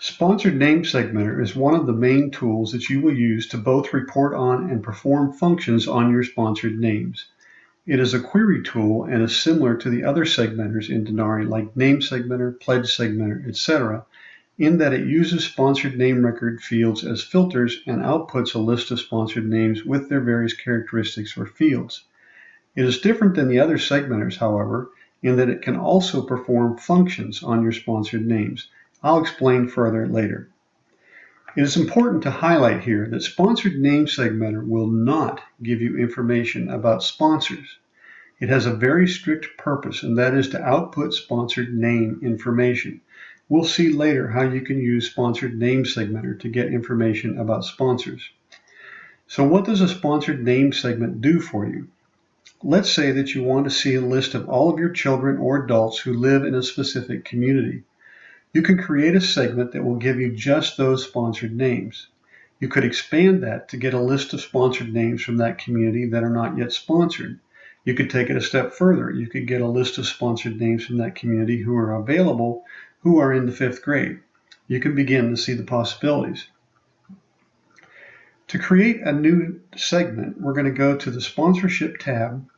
Sponsored Name Segmenter is one of the main tools that you will use to both report on and perform functions on your sponsored names. It is a query tool and is similar to the other segmenters in Denari like Name Segmenter, Pledge Segmenter, etc., in that it uses sponsored name record fields as filters and outputs a list of sponsored names with their various characteristics or fields. It is different than the other segmenters, however, in that it can also perform functions on your sponsored names. I'll explain further later. It is important to highlight here that Sponsored Name Segmenter will not give you information about sponsors. It has a very strict purpose, and that is to output sponsored name information. We'll see later how you can use Sponsored Name Segmenter to get information about sponsors. So what does a sponsored name segment do for you? Let's say that you want to see a list of all of your children or adults who live in a specific community. You can create a segment that will give you just those sponsored names. You could expand that to get a list of sponsored names from that community that are not yet sponsored. You could take it a step further. You could get a list of sponsored names from that community who are available, who are in the 5th grade. You can begin to see the possibilities. To create a new segment, we're going to go to the Sponsorship tab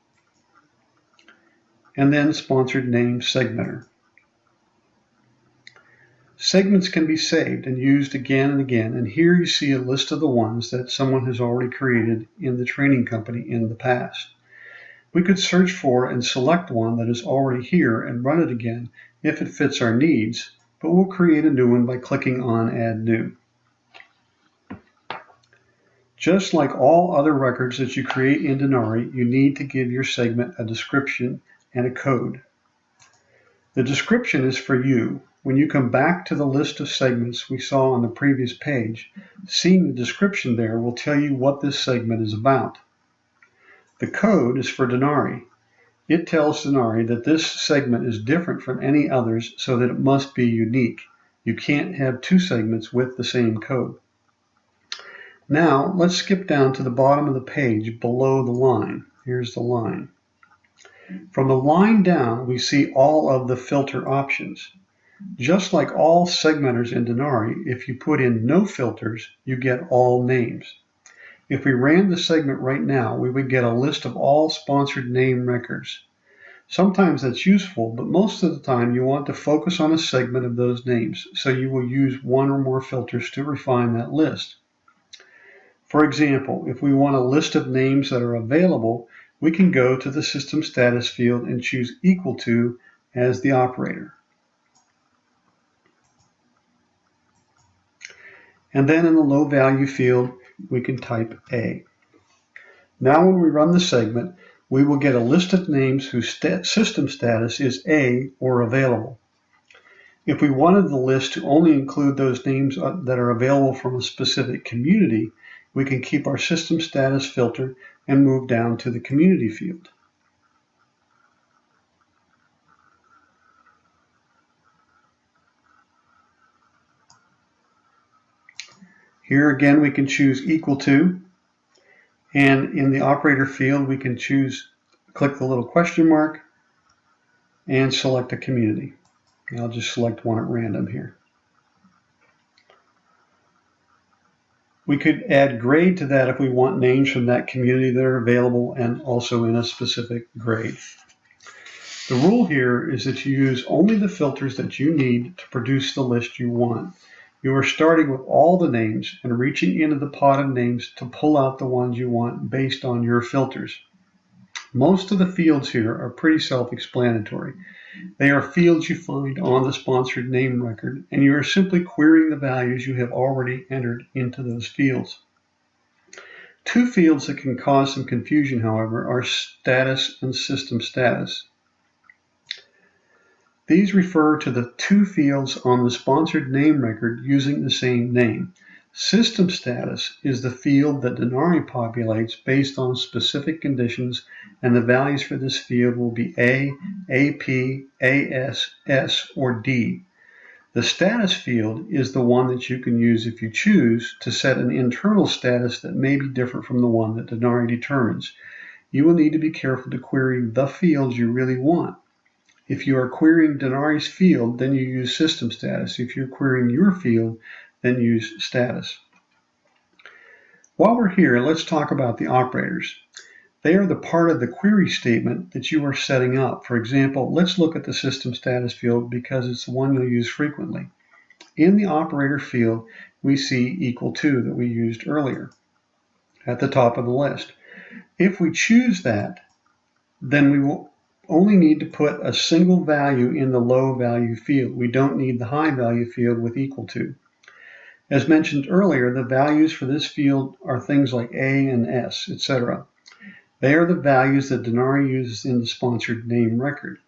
and then Sponsored Name Segmenter. Segments can be saved and used again and again, and here you see a list of the ones that someone has already created in the training company in the past. We could search for and select one that is already here and run it again if it fits our needs, but we'll create a new one by clicking on Add New. Just like all other records that you create in Denari, you need to give your segment a description and a code. The description is for you. When you come back to the list of segments we saw on the previous page, seeing the description there will tell you what this segment is about. The code is for Denari. It tells Denari that this segment is different from any others so that it must be unique. You can't have two segments with the same code. Now let's skip down to the bottom of the page below the line. Here's the line. From the line down, we see all of the filter options. Just like all segmenters in Denari, if you put in no filters, you get all names. If we ran the segment right now, we would get a list of all sponsored name records. Sometimes that's useful, but most of the time you want to focus on a segment of those names, so you will use one or more filters to refine that list. For example, if we want a list of names that are available, we can go to the System Status field and choose Equal To as the operator. And then in the low value field, we can type A. Now when we run the segment, we will get a list of names whose system status is A or available. If we wanted the list to only include those names that are available from a specific community, we can keep our system status filter and move down to the community field. Here again, we can choose Equal To, and in the operator field, we can click the little question mark and select a community. And I'll just select one at random here. We could add grade to that if we want names from that community that are available and also in a specific grade. The rule here is that you use only the filters that you need to produce the list you want. You are starting with all the names and reaching into the pot of names to pull out the ones you want based on your filters. Most of the fields here are pretty self-explanatory. They are fields you find on the sponsored name record, and you are simply querying the values you have already entered into those fields. Two fields that can cause some confusion, however, are status and system status. These refer to the two fields on the sponsored name record using the same name. System status is the field that Denari populates based on specific conditions, and the values for this field will be A, AP, AS, S, or D. The status field is the one that you can use if you choose to set an internal status that may be different from the one that Denari determines. You will need to be careful to query the fields you really want. If you are querying Denari's field, then you use system status. If you're querying your field, then use status. While we're here, let's talk about the operators. They are the part of the query statement that you are setting up. For example, let's look at the system status field because it's the one you'll use frequently. In the operator field, we see equal to that we used earlier at the top of the list. If we choose that, then we will only need to put a single value in the low value field. We don't need the high value field with equal to. As mentioned earlier, the values for this field are things like A and S, etc. They are the values that Denari uses in the sponsored name record.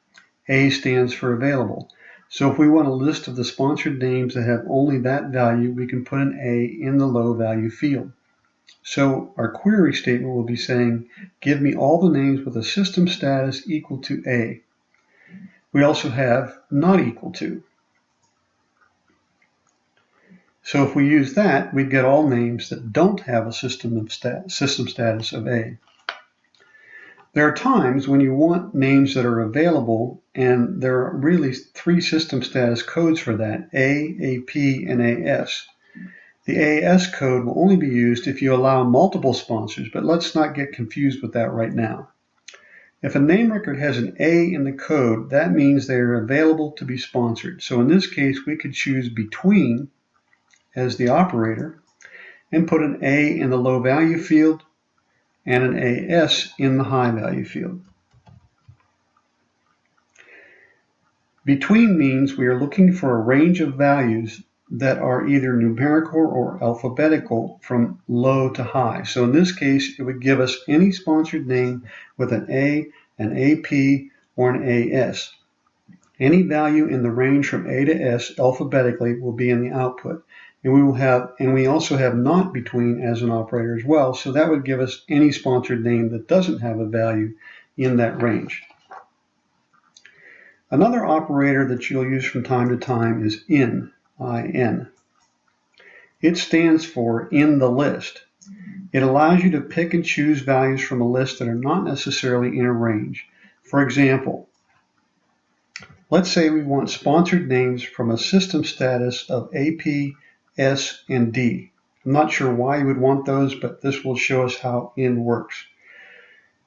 A stands for available. So if we want a list of the sponsored names that have only that value, we can put an A in the low value field. So our query statement will be saying, give me all the names with a system status equal to A. We also have not equal to. So if we use that, we'd get all names that don't have a system status of A. There are times when you want names that are available, and there are really 3 system status codes for that, A, AP, and AS. The AS code will only be used if you allow multiple sponsors, but let's not get confused with that right now. If a name record has an A in the code, that means they are available to be sponsored. So in this case, we could choose between as the operator and put an A in the low value field and an AS in the high value field. Between means we are looking for a range of values that are either numerical or alphabetical from low to high. So in this case, it would give us any sponsored name with an A, an AP, or an AS. Any value in the range from A to S alphabetically will be in the output. And we also have not between as an operator as well, so that would give us any sponsored name that doesn't have a value in that range. Another operator that you'll use from time to time is in. It stands for in the list. It allows you to pick and choose values from a list that are not necessarily in a range. For example, let's say we want sponsored names from a system status of AP, S, and D. I'm not sure why you would want those, but this will show us how in works.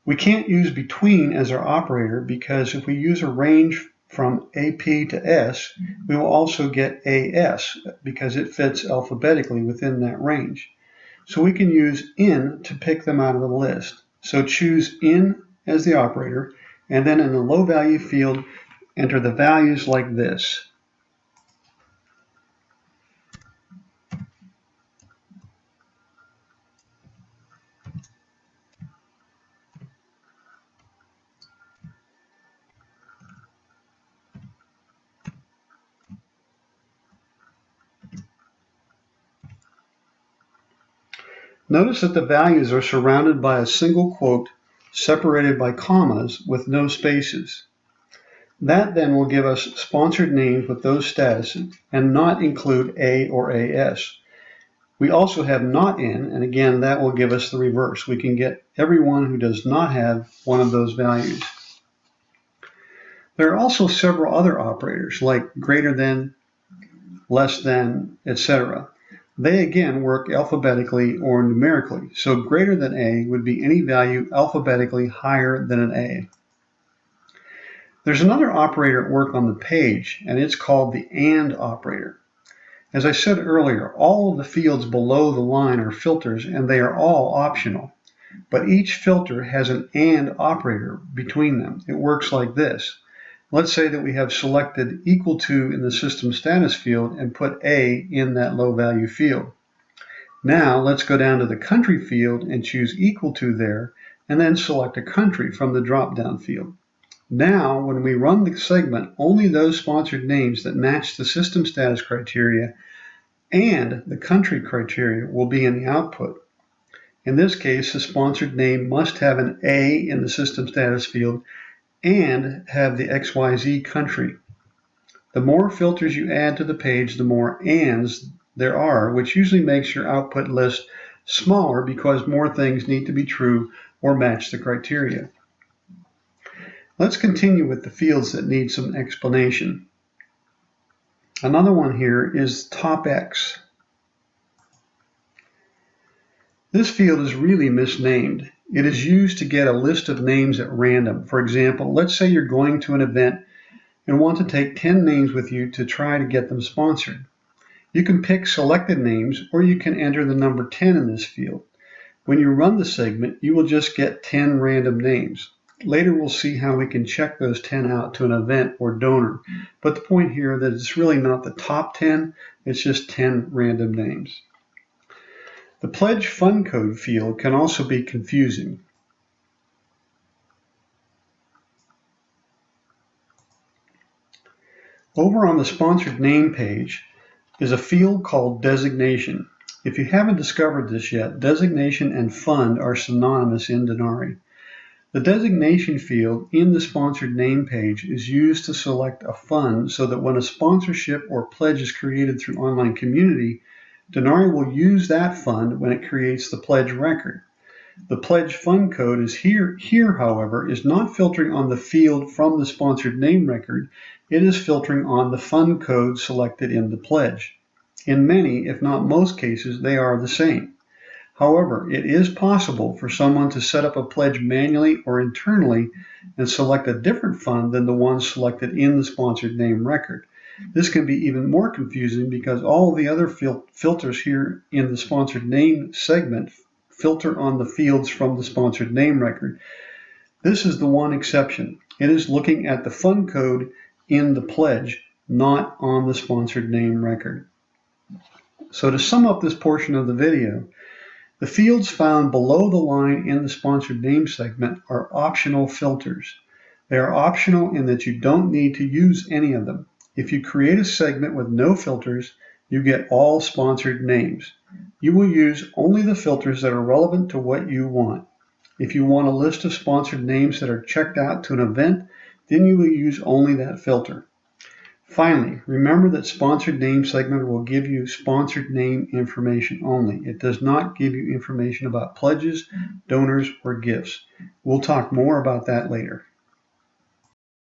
We can't use between as our operator because if we use a range from AP to S, we will also get AS because it fits alphabetically within that range. So we can use in to pick them out of the list. So choose in as the operator, and then in the low value field, enter the values like this. Notice that the values are surrounded by a single quote separated by commas with no spaces. That then will give us sponsored names with those statuses and not include A or AS. We also have not in, and again, that will give us the reverse. We can get everyone who does not have one of those values. There are also several other operators like greater than, less than, etc. They again work alphabetically or numerically. So greater than A would be any value alphabetically higher than an A. There's another operator at work on the page, and it's called the AND operator. As I said earlier, all of the fields below the line are filters, and they are all optional. But each filter has an AND operator between them. It works like this. Let's say that we have selected equal to in the system status field and put A in that low value field. Now let's go down to the country field and choose equal to there, and then select a country from the drop-down field. Now, when we run the segment, only those sponsored names that match the system status criteria and the country criteria will be in the output. In this case, the sponsored name must have an A in the system status field and have the XYZ country. The more filters you add to the page, the more ands there are, which usually makes your output list smaller because more things need to be true or match the criteria. Let's continue with the fields that need some explanation. Another one here is top X. This field is really misnamed. It is used to get a list of names at random. For example, let's say you're going to an event and want to take 10 names with you to try to get them sponsored. You can pick selected names, or you can enter the number 10 in this field. When you run the segment, you will just get 10 random names. Later we'll see how we can check those 10 out to an event or donor. But the point here that it's really not the top 10, it's just 10 random names. The Pledge Fund Code field can also be confusing. Over on the sponsored name page is a field called Designation. If you haven't discovered this yet, designation and fund are synonymous in Denari. The designation field in the sponsored name page is used to select a fund so that when a sponsorship or pledge is created through online community, Denari will use that fund when it creates the pledge record. The pledge fund code is here, however, is not filtering on the field from the sponsored name record. It is filtering on the fund code selected in the pledge. In many, if not most cases, they are the same. However, it is possible for someone to set up a pledge manually or internally and select a different fund than the one selected in the sponsored name record. This can be even more confusing because all of the other filters here in the sponsored name segment filter on the fields from the sponsored name record. This is the one exception. It is looking at the fund code in the pledge, not on the sponsored name record. So to sum up this portion of the video, the fields found below the line in the sponsored name segment are optional filters. They are optional in that you don't need to use any of them. If you create a segment with no filters, you get all sponsored names. You will use only the filters that are relevant to what you want. If you want a list of sponsored names that are checked out to an event, then you will use only that filter. Finally, remember that sponsored name segment will give you sponsored name information only. It does not give you information about pledges, donors, or gifts. We'll talk more about that later.